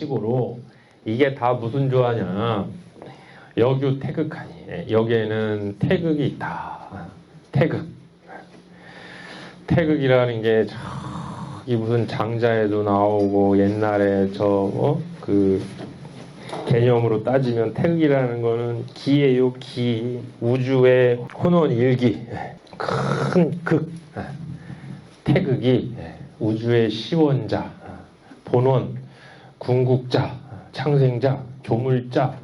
식으로 이게 다 무슨 조화냐. 여규 태극하니. 여기에는 태극이 있다. 태극. 태극이라는 게 저기 무슨 장자에도 나오고 옛날에 그 개념으로 따지면 태극이라는 거는 기예요. 기. 우주의 혼원 일기. 큰 극. 태극이 우주의 시원자, 본원, 궁극자, 창생자, 조물자,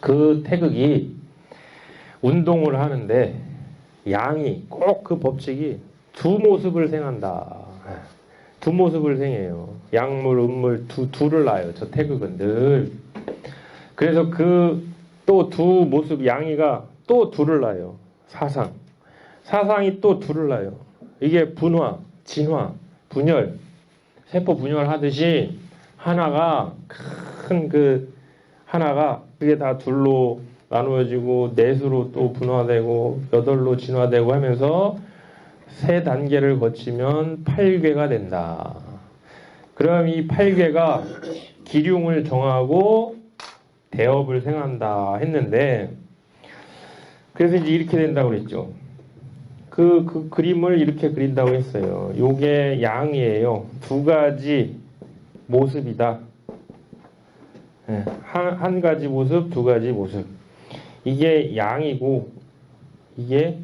그 태극이 운동을 하는데 양이 꼭 그 법칙이 두 모습을 생한다. 두 모습을 생해요. 양물, 음물 둘을 낳아요. 저 태극은 늘. 그래서 그 또 두 모습 양이가 또 둘을 낳아요. 사상이 또 둘을 낳아요. 이게 분화, 진화, 분열, 세포 분열하듯이 하나가 하나가 그게 다 둘로 나누어지고 넷으로 또 분화되고 여덟로 진화되고 하면서 세 단계를 거치면 8괴가 된다. 그럼 이 8괴가 기륭을 정하고 대업을 생한다 했는데, 그래서 이제 이렇게 된다고 그랬죠. 그 그림을 이렇게 그린다고 했어요. 요게 양이에요. 두 가지 모습이다. 한 가지 모습, 두 가지 모습. 이게 양이고 이게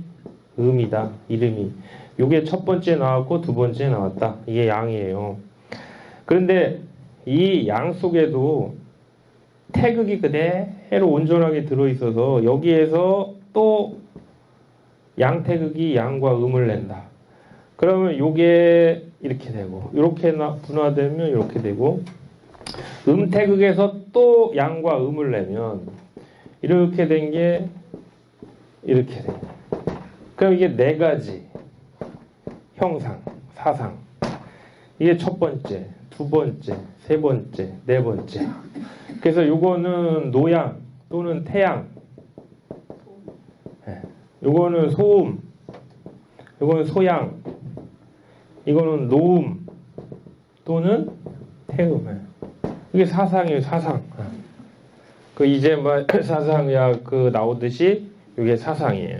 음이다. 이름이. 요게 첫 번째 나왔고 두 번째 나왔다. 이게 양이에요. 그런데 이 양 속에도 태극이 그대로 온전하게 들어있어서 여기에서 또 양태극이 양과 음을 낸다. 그러면 요게 이렇게 되고 요렇게 분화되면 이렇게 되고, 음태극에서 또 양과 음을 내면 이렇게 된 게 이렇게 돼. 그럼 이게 네 가지 형상, 사상. 이게 첫 번째, 두 번째, 세 번째, 네 번째. 그래서 요거는 노양 또는 태양, 요거는 소음, 요거는 소양, 이거는 노음 또는 태음. 이게 사상이에요. 사상. 그 이제 뭐 사상이야 그 나오듯이 이게 사상이에요.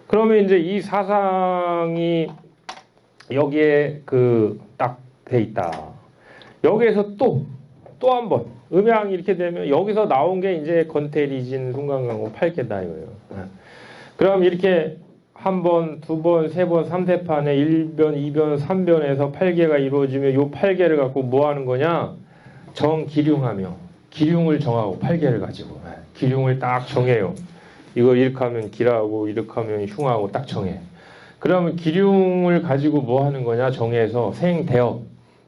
그러면 이제 이 사상이 여기에 딱 돼 있다. 여기에서 또 한 번 음양이 이렇게 되면 여기서 나온 게 이제 건태리진 순간강호 8개다 이거예요. 그럼 이렇게 한 번, 두 번, 세 번, 3세판에 1변, 2변, 3변에서 8개가 이루어지면 요 8개를 갖고 뭐 하는 거냐? 정기륭하며 기륭을 정하고 8개를 가지고 기륭을 딱 정해요. 이거 이렇게 하면 기라고 이렇게 하면 흉하고 딱 정해. 그러면 기륭을 가지고 뭐 하는 거냐? 정해서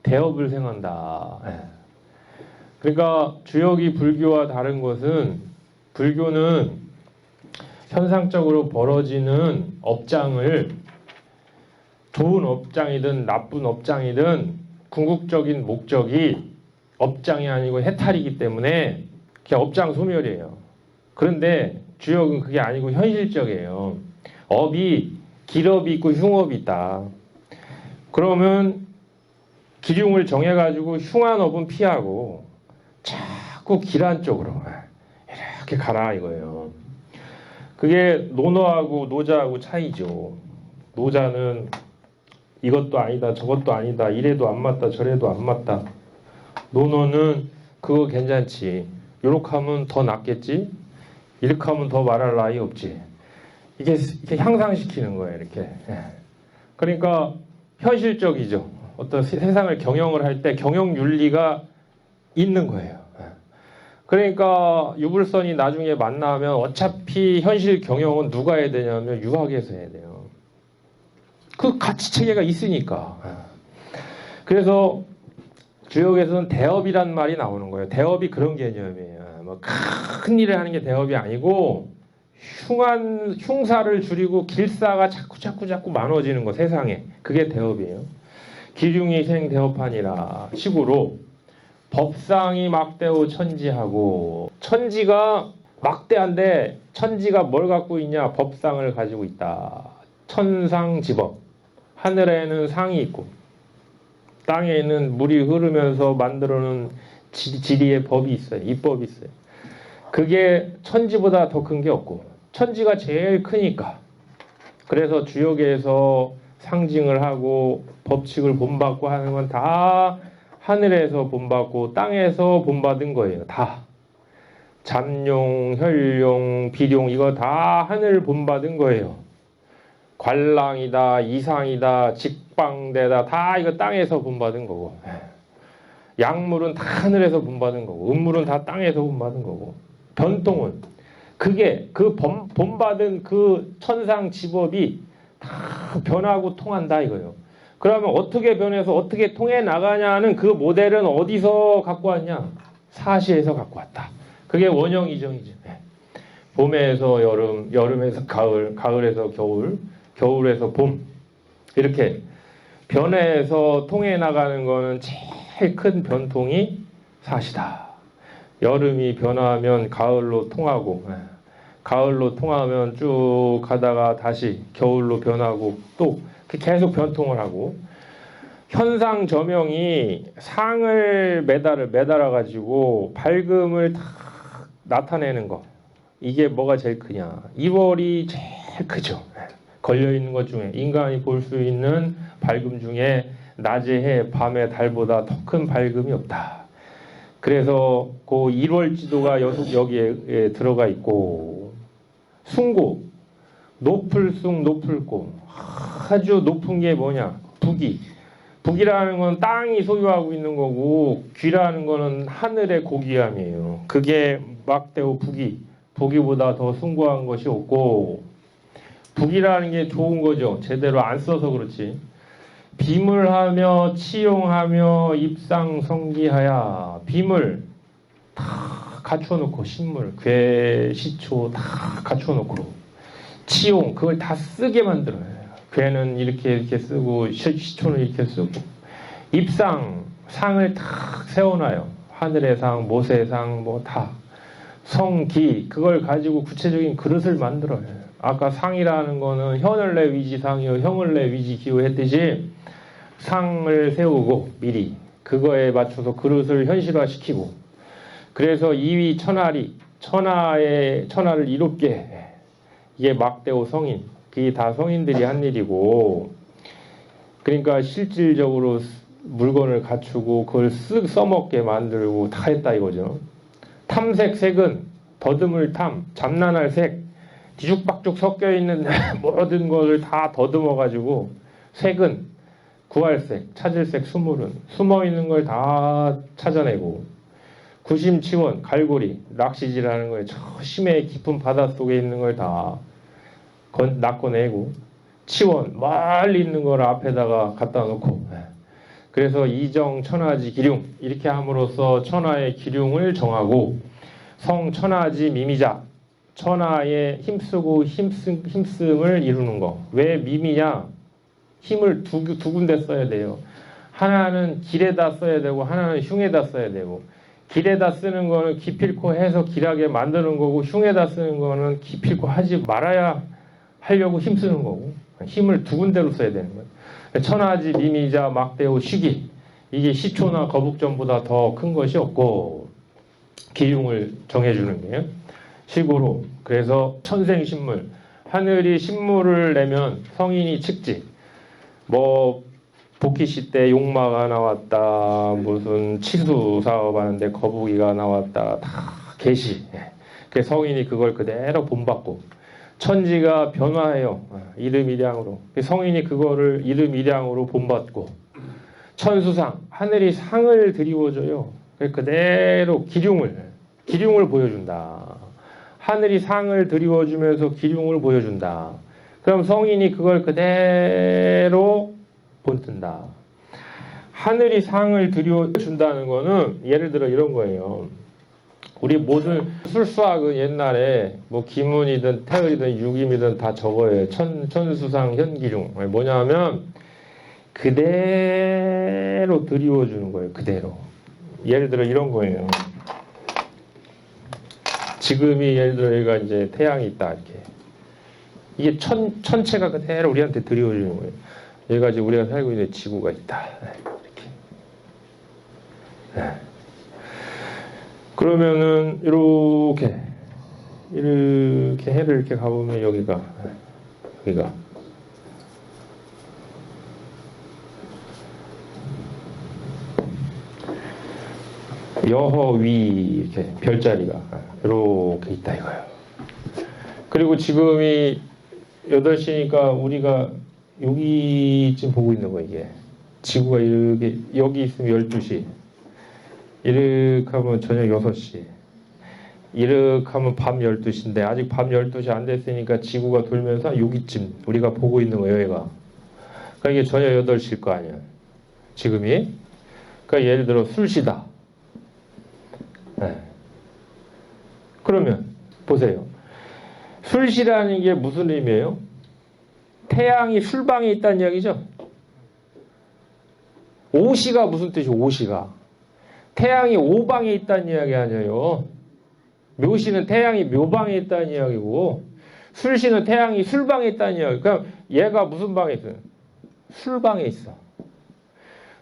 대업을 생한다. 그러니까 주역이 불교와 다른 것은, 불교는 현상적으로 벌어지는 업장을 좋은 업장이든 나쁜 업장이든 궁극적인 목적이 업장이 아니고 해탈이기 때문에 그냥 업장 소멸이에요. 그런데 주역은 그게 아니고 현실적이에요. 업이 길업이 있고 흉업이 있다. 그러면 기륭을 정해가지고 흉한 업은 피하고 자꾸 길한 쪽으로 이렇게 가라 이거예요. 그게 노노하고 노자하고 차이죠. 노자는 이것도 아니다 저것도 아니다 이래도 안 맞다 저래도 안 맞다. 노노는 그거 괜찮지, 요렇게 하면 더 낫겠지, 이렇게 하면 더 말할 나위 없지. 이게 향상시키는 거예요. 이렇게. 그러니까 현실적이죠. 어떤 세상을 경영을 할 때 경영 윤리가 있는 거예요. 그러니까 유불선이 나중에 만나면 어차피 현실 경영은 누가 해야 되냐면 유학에서 해야 돼요. 그 가치 체계가 있으니까. 그래서 주역에서는 대업이란 말이 나오는 거예요. 대업이 그런 개념이에요. 뭐 큰 일을 하는 게 대업이 아니고 흉사를 줄이고 길사가 자꾸 많아지는 거 세상에. 그게 대업이에요. 기륭이 생대업하니라 식으로 법상이 막대오 천지하고, 천지가 막대한데 천지가 뭘 갖고 있냐? 법상을 가지고 있다. 천상지법. 하늘에는 상이 있고 땅에는 물이 흐르면서 만들어놓은 지리의 법이 있어요. 이법이 있어요. 그게 천지보다 더 큰 게 없고 천지가 제일 크니까 그래서 주역에서 상징을 하고 법칙을 본받고 하는 건 다 하늘에서 본받고 땅에서 본받은 거예요. 다. 잠룡, 혈룡, 비룡 이거 다 하늘 본받은 거예요. 관랑이다, 이상이다, 직방대다 다 이거 땅에서 본받은 거고 약물은 다 하늘에서 본받은 거고 음물은 다 땅에서 본받은 거고 변통은 그게 그 본받은 그 천상 지법이 다 변하고 통한다 이거예요. 그러면 어떻게 변해서 어떻게 통해 나가냐는 그 모델은 어디서 갖고 왔냐? 사시에서 갖고 왔다. 그게 원형이정이죠. 봄에서 여름, 여름에서 가을, 가을에서 겨울, 겨울에서 봄 이렇게 변해서 통해 나가는 거는 제일 큰 변통이 사시다. 여름이 변화하면 가을로 통하고 가을로 통하면 쭉 가다가 다시 겨울로 변하고 또 계속 변통을 하고 현상 저명이 상을 매달아 가지고 밝음을 다 나타내는 거 이게 뭐가 제일 크냐? 2월이 제일 크죠. 걸려 있는 것 중에 인간이 볼 수 있는 밝음 중에 낮의 해, 밤의 달보다 더 큰 밝음이 없다. 그래서 그 1월 지도가 여기에 들어가 있고 숭고 높을 숭 높을 고 아주 높은 게 뭐냐? 북이. 북이라는 건 땅이 소유하고 있는 거고 귀라는 거는 하늘의 고귀함이에요. 그게 막대호 북이. 북이보다 더 숭고한 것이 없고 북이라는 게 좋은 거죠. 제대로 안 써서 그렇지. 비물하며 치용하며 입상성기하야. 비물 다 갖춰놓고 신물, 괴, 시초 다 갖춰놓고 치용 그걸 다 쓰게 만들어요. 괴는 이렇게 쓰고 시초는 이렇게 쓰고 입상 상을 다 세워놔요. 하늘의 상, 못의 상 뭐 다 성기 그걸 가지고 구체적인 그릇을 만들어요. 아까 상이라는 거는 현을내 위지상이요 형을내 위지기요 했듯이 상을 세우고 미리 그거에 맞춰서 그릇을 현실화시키고 그래서 이위 천하리 천하를 이롭게 이게 막대호 성인 그게 다 성인들이 한 일이고 그러니까 실질적으로 물건을 갖추고 그걸 쓱 써먹게 만들고 다 했다 이거죠. 탐색 색은 더듬을 탐 잠난할 색 뒤죽박죽 섞여있는 모든 것을 다 더듬어가지고 색은 구할 색, 찾을 색, 수물은 숨어있는 걸 다 찾아내고 구심치원, 갈고리, 낚시질하는 거에 저 심해 깊은 바닷속에 있는 걸 다 낚아내고 치원, 멀리 있는 걸 앞에다가 갖다 놓고 그래서 이정, 천하지, 기륭 이렇게 함으로써 천하의 기륭을 정하고 성, 천하지, 미미자 천하의 힘쓰고 힘씀을 이루는 거. 왜 미미냐? 힘을 두 군데 써야 돼요. 하나는 길에다 써야 되고 하나는 흉에다 써야 되고 길에다 쓰는 거는 기필코 해서 길하게 만드는 거고 흉에다 쓰는 거는 기필코 하지 말아야 하려고 힘쓰는 거고 힘을 두 군데로 써야 되는 거예요. 천하지 미미자 막대호 시기 이게 시초나 거북전보다 더 큰 것이 없고 기흉을 정해주는 게요. 실고로 그래서 천생신물 하늘이 신물을 내면 성인이 측지 뭐 복희시 때 용마가 나왔다 무슨 치수 사업하는데 거북이가 나왔다 다 계시 그 성인이 그걸 그대로 본받고 천지가 변화해요 이름일양으로 성인이 그거를 이름일양으로 본받고 천수상 하늘이 상을 드리워줘요 그대로 기륭을 보여준다 하늘이 상을 드리워주면서 기륭을 보여준다 그럼 성인이 그걸 그대로 본뜬다. 하늘이 상을 드려준다는 거는 예를 들어 이런 거예요. 우리 모든 술수학은 옛날에 뭐 기문이든 태을이든 유김이든 다 적어요. 천수상 현기룡. 뭐냐면 그대로 드리워주는 거예요. 그대로. 예를 들어 이런 거예요. 지금이 예를 들어 여기가 이제 태양이 있다 이렇게. 이게 천체가 그대로 우리한테 드리워주는 거예요. 여기가 지금 우리가 살고 있는 지구가 있다. 이렇게. 그러면은 이렇게 해를 이렇게 가보면 여기가 여허위 이렇게 별자리가 이렇게 있다 이거예요. 그리고 지금이 8시니까 우리가 여기쯤 보고 있는 거 이게. 지구가 이렇게 여기 있으면 12시. 이렇게 하면 저녁 6시. 이렇게 하면 밤 12시인데 아직 밤 12시 안 됐으니까 지구가 돌면서 여기쯤 우리가 보고 있는 거예요, 얘가. 그러니까 이게 저녁 8시일 거 아니야. 지금이. 그러니까 예를 들어 술시다. 네. 그러면 보세요. 술시라는 게 무슨 의미예요? 태양이 술방에 있다는 이야기죠. 오시가 무슨 뜻이에요? 오시가 태양이 오방에 있다는 이야기 아니에요. 묘시는 태양이 묘방에 있다는 이야기고 술시는 태양이 술방에 있다는 이야기. 그럼 얘가 무슨 방에 있어요? 술방에 있어.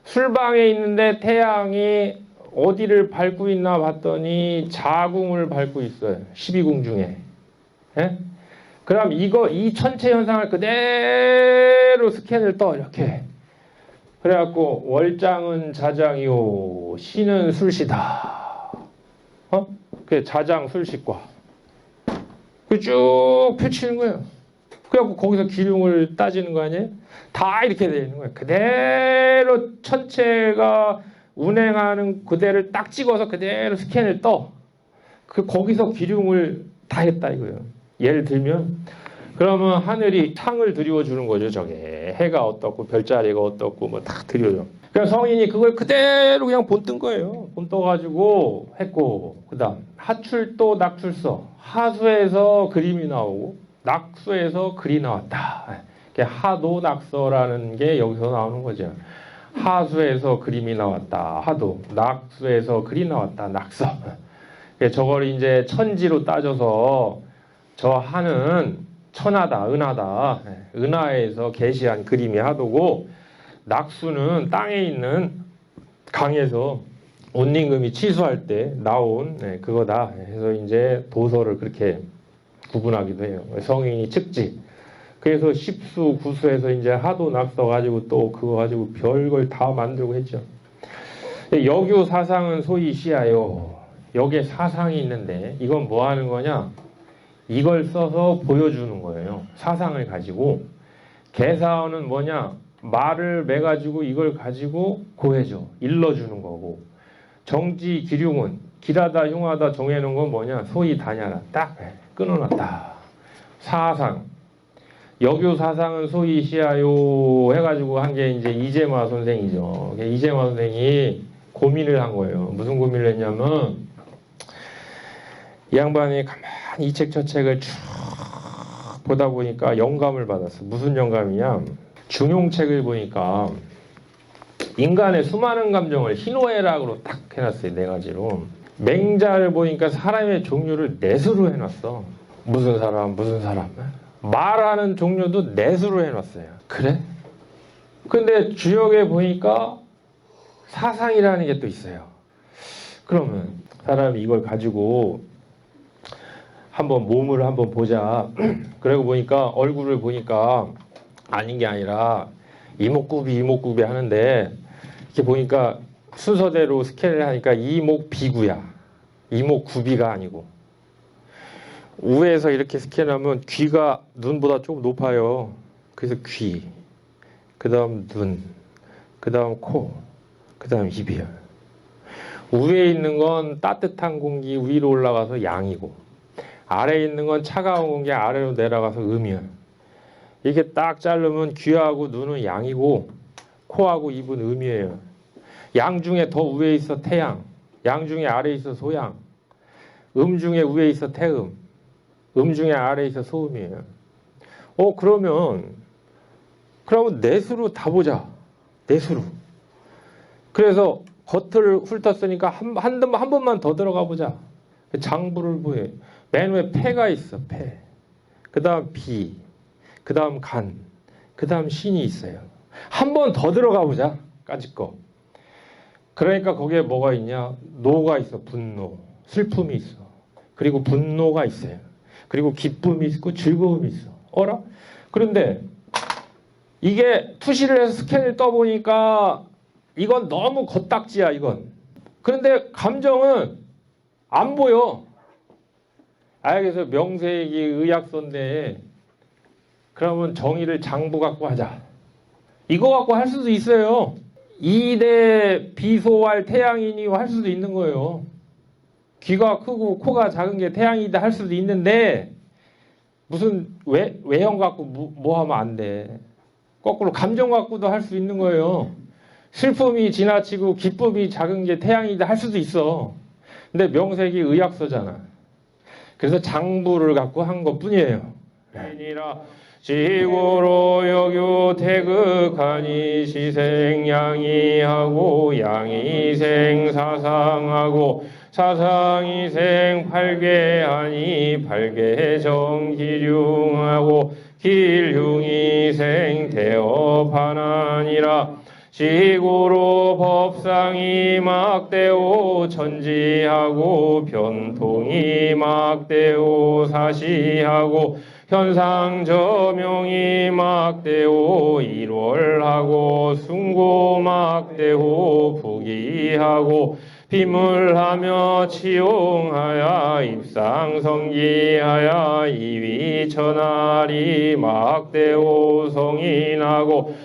술방에 있는데 태양이 어디를 밟고 있나 봤더니 자궁을 밟고 있어요. 12궁 중에. 예? 그럼 이 천체 현상을 그대로 스캔을 떠, 이렇게. 그래갖고, 월장은 자장이요, 시는 술시다. 그 자장 술시과. 그 쭉 펼치는 거예요. 그래갖고, 거기서 기륭을 따지는 거 아니에요? 다 이렇게 되어 있는 거예요. 그대로 천체가 운행하는 그대를 딱 찍어서 그대로 스캔을 떠. 거기서 기륭을 다 했다 이거예요. 예를 들면 그러면 하늘이 상을 드리워주는 거죠. 저게 해가 어떻고 별자리가 어떻고 뭐 다 드려요. 그냥 성인이 그걸 그대로 그냥 본 뜬 거예요. 본 떠가지고 했고 그 다음 하출도 낙출서 하수에서 그림이 나오고 낙수에서 글이 나왔다. 하도 낙서라는 게 여기서 나오는 거죠. 하수에서 그림이 나왔다. 하도 낙수에서 글이 나왔다. 낙서. 저걸 이제 천지로 따져서 저 하는 천하다, 은하다. 은하에서 계시한 그림이 하도고 낙수는 땅에 있는 강에서 온림금이 취수할 때 나온 그거다. 해서 이제 도서를 그렇게 구분하기도 해요. 성인이 측지. 그래서 십수, 구수해서 이제 하도 낙서 가지고 또 그거 가지고 별걸 다 만들고 했죠. 여교 사상은 소위 시하요. 여기에 사상이 있는데 이건 뭐 하는 거냐? 이걸 써서 보여주는 거예요. 사상을 가지고. 개사어는 뭐냐? 말을 매가지고 이걸 가지고 고해줘. 일러주는 거고. 정지, 기륭은 길하다, 흉하다 정해놓은 건 뭐냐? 소위 다냐라. 딱 끊어놨다. 사상. 여교 사상은 소위 시하요 해가지고 한 게 이제 이재마 선생이죠. 이재마 선생이 고민을 한 거예요. 무슨 고민을 했냐면 이 양반이 가만히 이 책 저 책을 쭉 보다 보니까 영감을 받았어. 무슨 영감이냐? 중용책을 보니까 인간의 수많은 감정을 희노애락으로 딱 해놨어요. 4가지로. 맹자를 보니까 사람의 종류를 넷으로 해놨어. 무슨 사람 무슨 사람. 말하는 종류도 넷으로 해놨어요. 그래? 근데 주역에 보니까 사상이라는 게 또 있어요. 그러면 사람이 이걸 가지고 한번 몸을 한번 보자. 그러고 보니까 얼굴을 보니까 아닌 게 아니라 이목구비 하는데 이렇게 보니까 순서대로 스캔을 하니까 이목비구야. 이목구비가 아니고. 우에서 이렇게 스캔하면 귀가 눈보다 조금 높아요. 그래서 귀, 그 다음 눈, 그 다음 코, 그 다음 입이에요. 위에 있는 건 따뜻한 공기 위로 올라가서 양이고 아래에 있는 건 차가운 공기 아래로 내려가서 음이에요. 이렇게 딱 자르면 귀하고 눈은 양이고 코하고 입은 음이에요. 양 중에 더 위에 있어 태양, 양 중에 아래에 있어 소양, 음 중에 위에 있어 태음, 음 중에 아래에 있어 소음이에요. 그러면 넷으로 다 보자. 넷으로. 그래서 겉을 훑었으니까 한 번만 더 들어가 보자. 장부를 보여. 맨 위에 폐가 있어. 폐. 그 다음 비. 그 다음 간. 그 다음 신이 있어요. 한 번 더 들어가 보자. 까짓 거. 그러니까 거기에 뭐가 있냐? 노가 있어. 분노. 슬픔이 있어. 그리고 분노가 있어요. 그리고 기쁨이 있고 즐거움이 있어. 어라? 그런데 이게 투시를 해서 스캔을 떠보니까 이건 너무 겉딱지야, 이건. 그런데 감정은 안 보여. 그래서 명세기 의학서인데 그러면 정의를 장부 갖고 하자. 이거 갖고 할 수도 있어요. 2대 비소할 태양인이 할 수도 있는 거예요. 귀가 크고 코가 작은 게 태양이다 할 수도 있는데 무슨 외형 갖고 뭐 하면 안 돼. 거꾸로 감정 갖고도 할 수 있는 거예요. 슬픔이 지나치고 기쁨이 작은 게 태양이다 할 수도 있어. 근데 명색이 의학서잖아. 그래서 장부를 갖고 한 것뿐이에요. 지고로 여교 태극하니 시생양이하고 양이생 사상하고 사상이생 팔괴하니 팔괴정기륭하고 길흉이생 대업하나니라. 지고로 법상이 막대오 천지하고 변통이 막대오 사시하고 현상저명이 막대오 일월하고 숭고 막대오 부기하고 비물하며 치용하여 입상성기하여 이위천하리 막대오 성인하고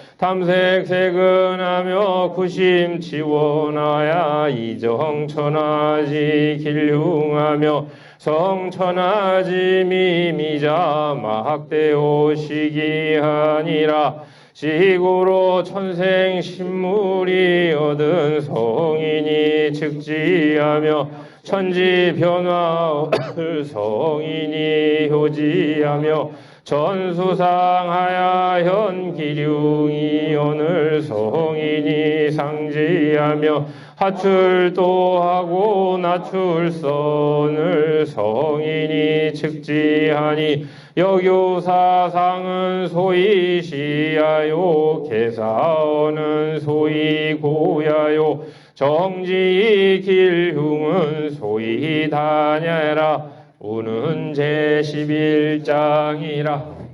탐색세근하며 구심치원하여 이정천하지 길흉하며 성천하지 미미자 막대오 시기하니라. 지고로 천생신물이 얻은 성인이 즉지하며 천지변화를 성인이 효지하며 전수상하야 현기륭이 오늘 성인이 상지하며 하출도하고 낮출선을 성인이 즉지하니 여교사상은 소위 시하요 계사어는 소위 고야요 정지 길흉은 소위 다냐라. 우는 제11장이라.